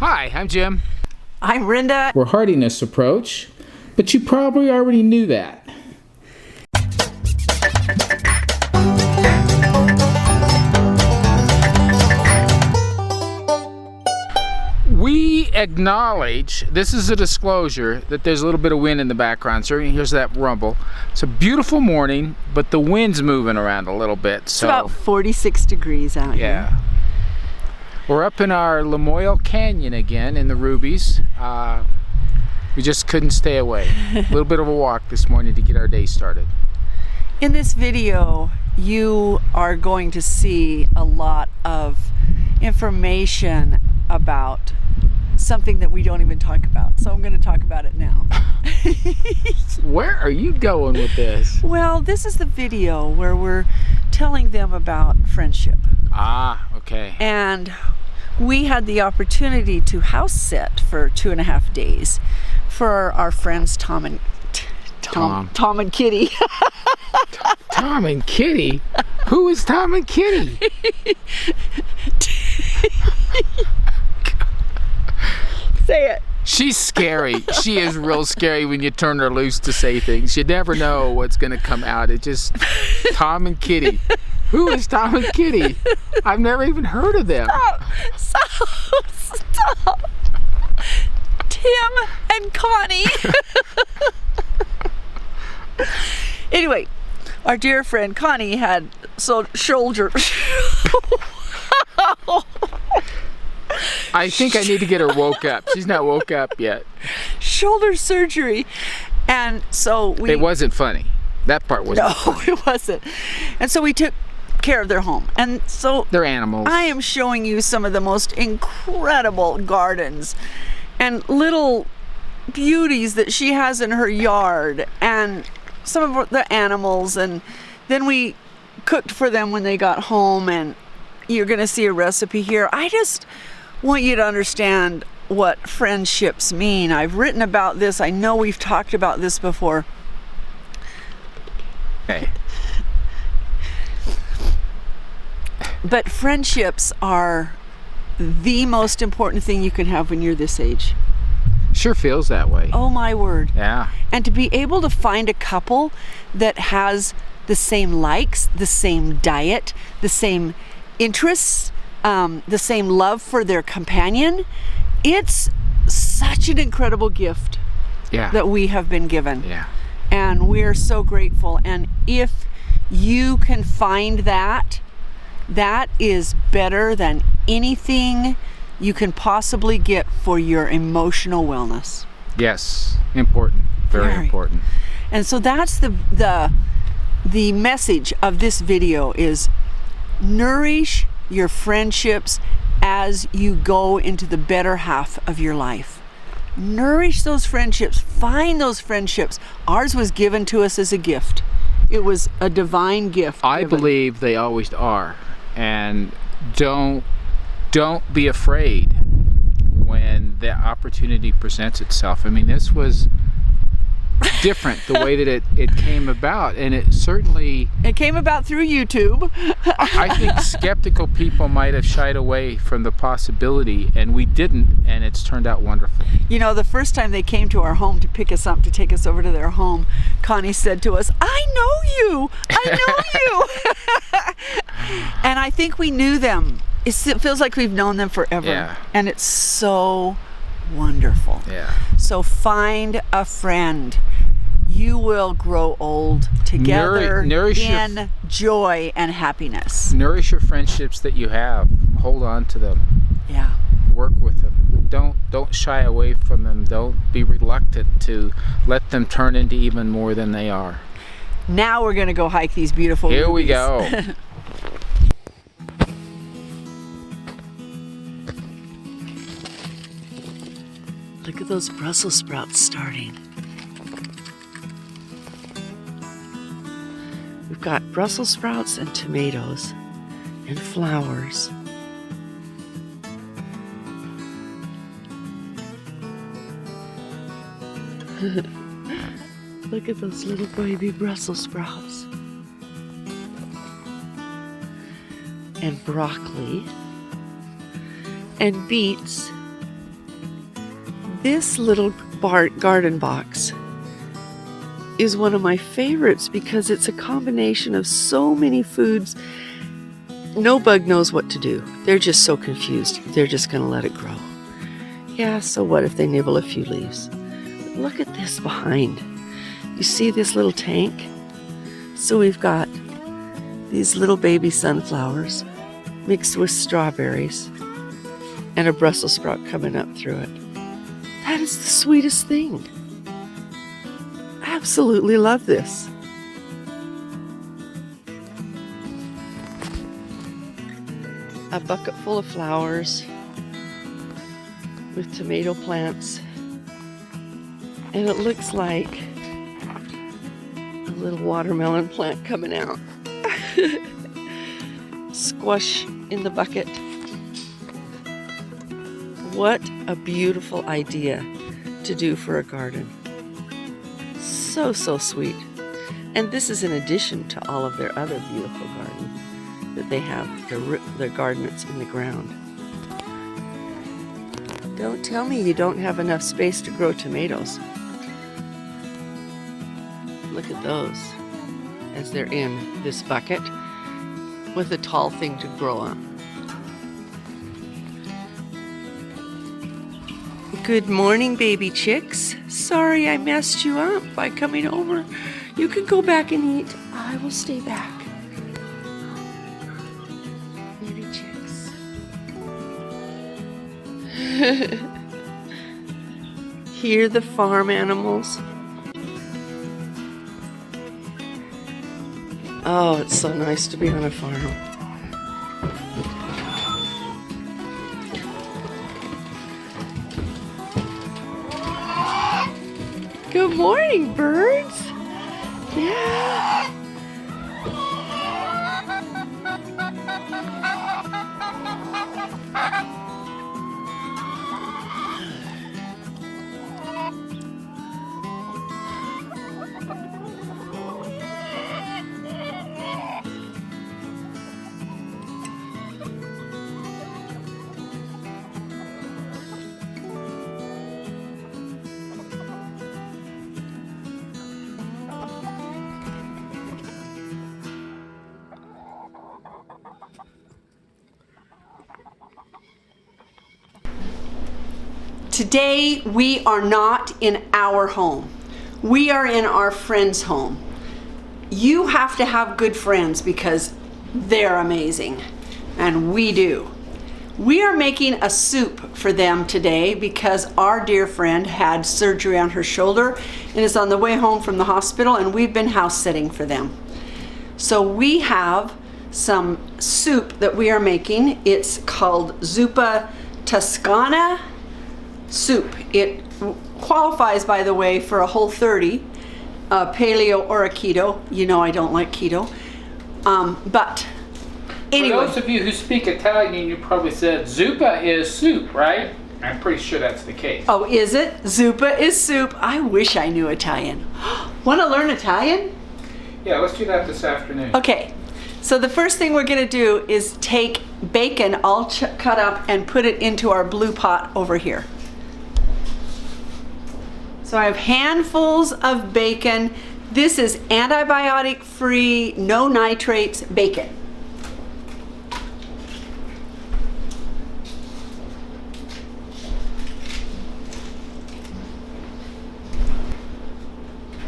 Hi, I'm Jim. I'm Rinda. We're hardiness approach, but you probably already knew that. We acknowledge, this is a disclosure, that there's a little bit of wind in the background. So here's that rumble. It's a beautiful morning, but the wind's moving around a little bit. So it's about 46 degrees out here. Yeah. We're up in our Lamoille Canyon again in the Rubies. We just couldn't stay away. A little bit of a walk this morning to get our day started. In this video, you are going to see a lot of information about something that we don't even talk about. So I'm going to talk about it now. Where are you going with this? Well, this is the video where we're telling them about friendship. Ah, okay. And we had the opportunity to house sit for 2.5 days for our friends Tom and Kitty. Tom and Kitty? Who is Tom and Kitty? Say it. She's scary. She is real scary when you turn her loose to say things. You never know what's going to come out. It just, Tom and Kitty. Who is Tom and Kitty? I've never even heard of them. Stop. Tim and Connie. Anyway, our dear friend Connie had shoulder. I think I need to get her woke up. She's not woke up yet. Shoulder surgery. And so It wasn't funny. That part wasn't funny. No, it wasn't. And so we took care of their home. And so they're animals. I am showing you some of the most incredible gardens and little beauties that she has in her yard and some of the animals. And then we cooked for them when they got home, and you're going to see a recipe here. I just want you to understand what friendships mean. I've written about this. I know we've talked about this before. Okay. But friendships are the most important thing you can have when you're this age. Sure feels that way. Oh my word. Yeah. And to be able to find a couple that has the same likes, the same diet, the same interests, the same love for their companion, it's such an incredible gift that we have been given. Yeah. And we're so grateful. And if you can find that, that is better than anything you can possibly get for your emotional wellness. Yes, important, very important. And so that's the message of this video is nourish your friendships as you go into the better half of your life. Nourish those friendships, find those friendships. Ours was given to us as a gift. It was a divine gift. I believe they always are. And don't be afraid when the opportunity presents itself. I mean, this was different the way that it came about, and it came about through YouTube. I think skeptical people might have shied away from the possibility, and we didn't, and it's turned out wonderful. You know, the first time they came to our home to pick us up to take us over to their home, Connie said to us, I know you. And I think we knew them. It feels like we've known them forever. Yeah. And it's so wonderful. Yeah. So find a friend. You will grow old together in joy and happiness. Nourish your friendships that you have. Hold on to them. Yeah. Work with them. Don't shy away from them. Don't be reluctant to let them turn into even more than they are. Now we're going to go hike these beautiful Here rubies. we go. Look at those Brussels sprouts starting. We've got Brussels sprouts and tomatoes and flowers. Look at those little baby Brussels sprouts. And broccoli. And beets. This little garden box is one of my favorites because it's a combination of so many foods. No bug knows what to do. They're just so confused. They're just going to let it grow. Yeah, so what if they nibble a few leaves? But look at this behind. You see this little tank? So we've got these little baby sunflowers mixed with strawberries and a Brussels sprout coming up through it. That is the sweetest thing. I absolutely love this. A bucket full of flowers with tomato plants. And it looks like a little watermelon plant coming out. Squash in the bucket. What a beautiful idea to do for a garden. So sweet. And this is in addition to all of their other beautiful gardens that they have, their garden that's in the ground. Don't tell me you don't have enough space to grow tomatoes. Look at those as they're in this bucket with a tall thing to grow on. Good morning, baby chicks. Sorry I messed you up by coming over. You can go back and eat. I will stay back. Baby chicks. Hear the farm animals? Oh, it's so nice to be on a farm. Good morning, birds. Yeah. Today, we are not in our home. We are in our friend's home. You have to have good friends because they're amazing, and we do. We are making a soup for them today because our dear friend had surgery on her shoulder and is on the way home from the hospital, and we've been house sitting for them. So we have some soup that we are making. It's called Zuppa Toscana soup. It qualifies, by the way, for a Whole30, paleo or a keto. You know I don't like keto. But anyway. For those of you who speak Italian, you probably said zuppa is soup, right? I'm pretty sure that's the case. Oh, is it? Zuppa is soup. I wish I knew Italian. Want to learn Italian? Yeah, let's do that this afternoon. Okay. So the first thing we're going to do is take bacon all cut up and put it into our blue pot over here. So I have handfuls of bacon. This is antibiotic-free, no nitrates bacon.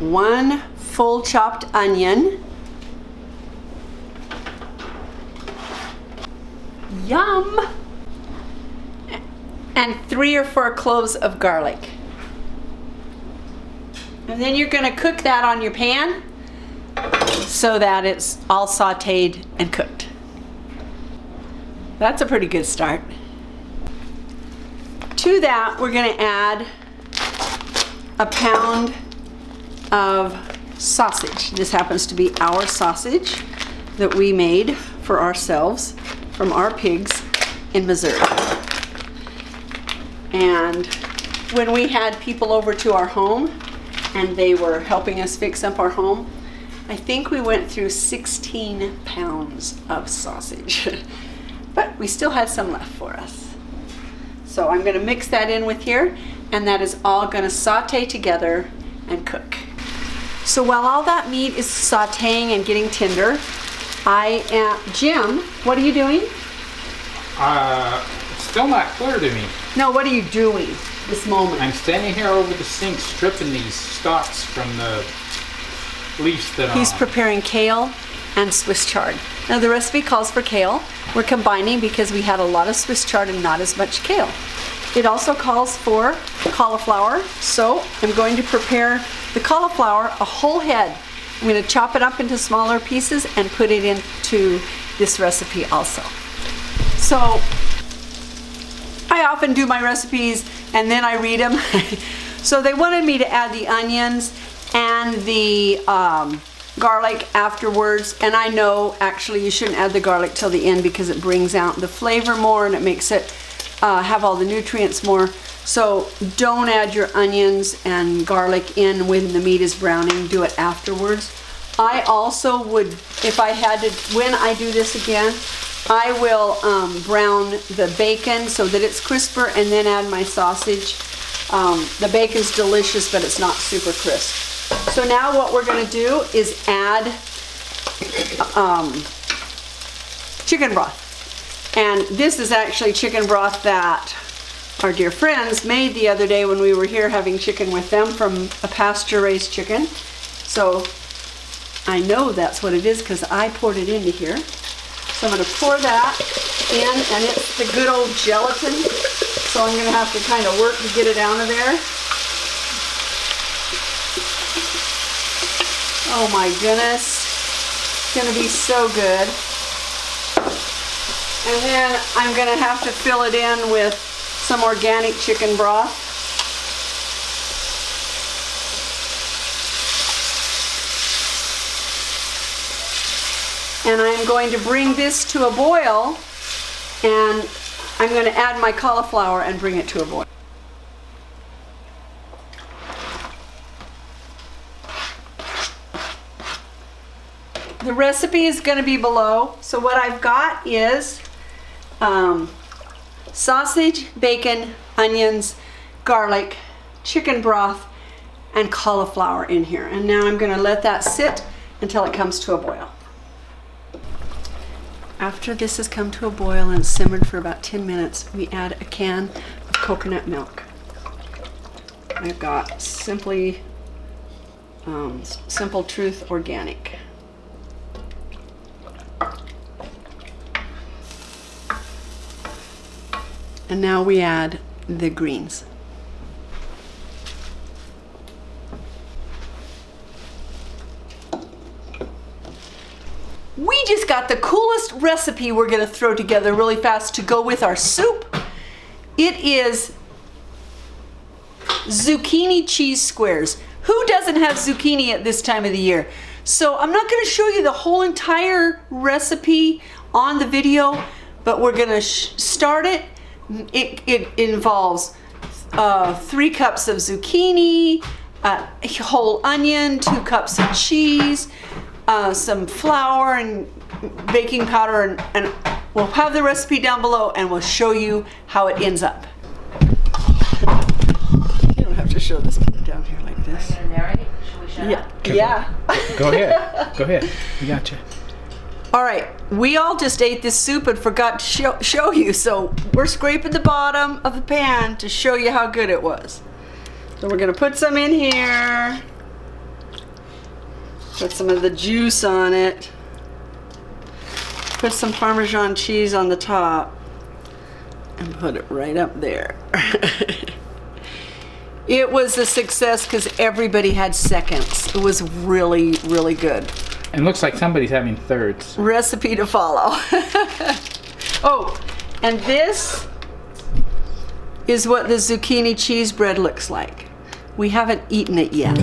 One full chopped onion. Yum! And 3 or 4 cloves of garlic. And then you're going to cook that on your pan so that it's all sauteed and cooked. That's a pretty good start. To that, we're going to add a pound of sausage. This happens to be our sausage that we made for ourselves from our pigs in Missouri. And when we had people over to our home and they were helping us fix up our home, I think we went through 16 pounds of sausage. But we still had some left for us. So I'm going to mix that in with here. and that is all going to saute together and cook. So while all that meat is sauteing and getting tender, Jim, what are you doing? It's still not clear to me. No, what are you doing this moment? I'm standing here over the sink stripping these stalks from the leaves that are He's on. preparing kale and Swiss chard. Now the recipe calls for kale. We're combining because we had a lot of Swiss chard and not as much kale. It also calls for cauliflower, so I'm going to prepare the cauliflower, a whole head. I'm going to chop it up into smaller pieces and put it into this recipe also. So I often do my recipes and then I read them. So they wanted me to add the onions and the garlic afterwards, and I know actually you shouldn't add the garlic till the end because it brings out the flavor more and it makes it have all the nutrients more. So don't add your onions and garlic in when the meat is browning, do it afterwards. I also would, if I had to, when I do this again, I will brown the bacon so that it's crisper and then add my sausage. The bacon's delicious, but it's not super crisp. So now what we're gonna do is add chicken broth. And this is actually chicken broth that our dear friends made the other day when we were here having chicken with them from a pasture-raised chicken. So I know that's what it is because I poured it into here. So I'm going to pour that in, and it's the good old gelatin. So I'm going to have to kind of work to get it out of there. Oh my goodness. It's going to be so good. And then I'm going to have to fill it in with some organic chicken broth. And I'm going to bring this to a boil, and I'm going to add my cauliflower and bring it to a boil. The recipe is going to be below. So what I've got is sausage, bacon, onions, garlic, chicken broth, and cauliflower in here. And now I'm going to let that sit until it comes to a boil. After this has come to a boil and simmered for about 10 minutes, we add a can of coconut milk. I've got Simple Truth Organic. And now we add the greens. We just got the coolest recipe we're gonna throw together really fast to go with our soup. It is zucchini cheese squares. Who doesn't have zucchini at this time of the year? So I'm not gonna show you the whole entire recipe on the video, but we're gonna start it. It involves 3 cups of zucchini, a whole onion, 2 cups of cheese, some flour and baking powder, and we'll have the recipe down below and we'll show you how it ends up. You don't have to show this down here like this. Are you gonna narrate? Should we shut up? Yeah. Go ahead. Go ahead. We got you. All right, we all just ate this soup and forgot to show you, so we're scraping the bottom of the pan to show you how good it was. So we're gonna put some in here. Put some of the juice on it. Put some Parmesan cheese on the top. And put it right up there. It was a success because everybody had seconds. It was really, really good. And looks like somebody's having thirds. Recipe to follow. Oh, and this is what the zucchini cheese bread looks like. We haven't eaten it yet.